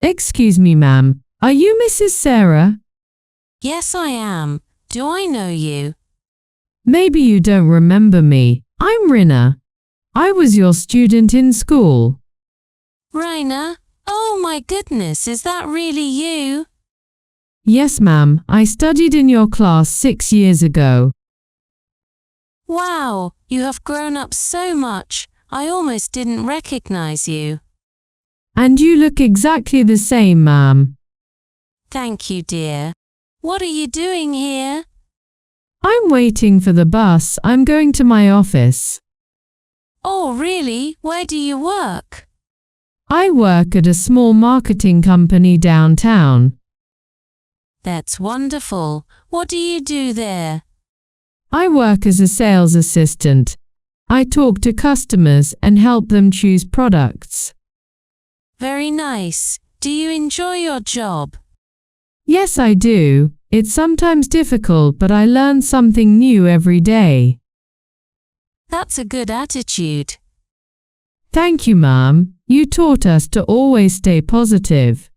Excuse me, ma'am. Are you Mrs. Sarah? Yes, I am. Do I know you? Maybe you don't remember me. I'm Rina. I was your student in school. Raina? Oh my goodness, is that really you? Yes, ma'am. I studied in your class 6 years ago. Wow, you have grown up so much. I almost didn't recognize you. And you look exactly the same, ma'am. Thank you, dear. What are you doing here? I'm waiting for the bus. I'm going to my office. Oh, really? Where do you work? I work at a small marketing company downtown. That's wonderful. What do you do there? I work as a sales assistant. I talk to customers and help them choose products. Very nice. Do you enjoy your job? Yes, I do. It's sometimes difficult, but I learn something new every day. That's a good attitude. Thank you, ma'am. You taught us to always stay positive.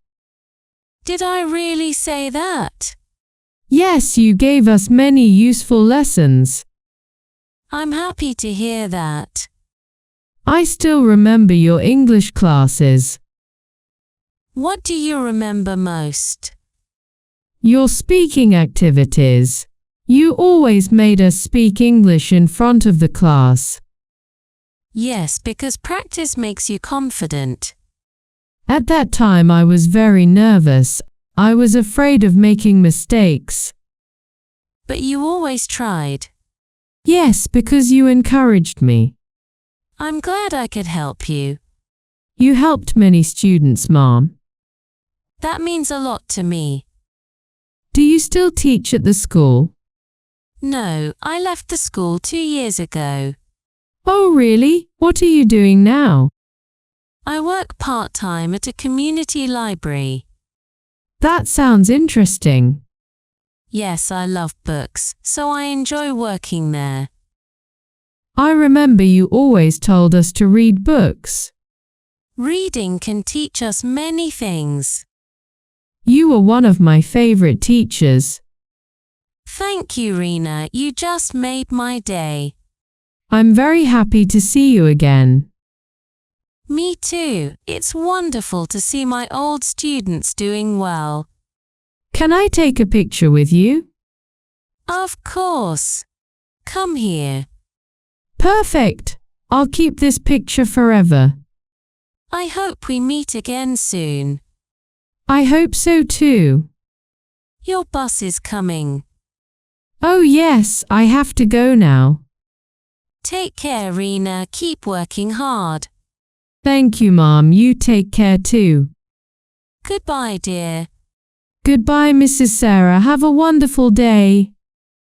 Did I really say that? Yes, you gave us many useful lessons. I'm happy to hear that. I still remember your English classes. What do you remember most? Your speaking activities. You always made us speak English in front of the class. Yes, because practice makes you confident. At that time I was very nervous. I was afraid of making mistakes. But you always tried. Yes, because you encouraged me. I'm glad I could help you. You helped many students, ma'am. That means a lot to me. Do you still teach at the school? No, I left the school 2 years ago. Oh, really? What are you doing now? I work part-time at a community library. That sounds interesting. Yes, I love books, so I enjoy working there. I remember you always told us to read books. Reading can teach us many things. You were one of my favorite teachers. Thank you, Rina. You just made my day. I'm very happy to see you again. Me too. It's wonderful to see my old students doing well. Can I take a picture with you? Of course. Come here. Perfect. I'll keep this picture forever. I hope we meet again soon. I hope so too. Your bus is coming. Oh yes, I have to go now. Take care, Rina. Keep working hard. Thank you, Mom. You take care too. Goodbye, dear. Goodbye, Mrs. Sarah. Have a wonderful day.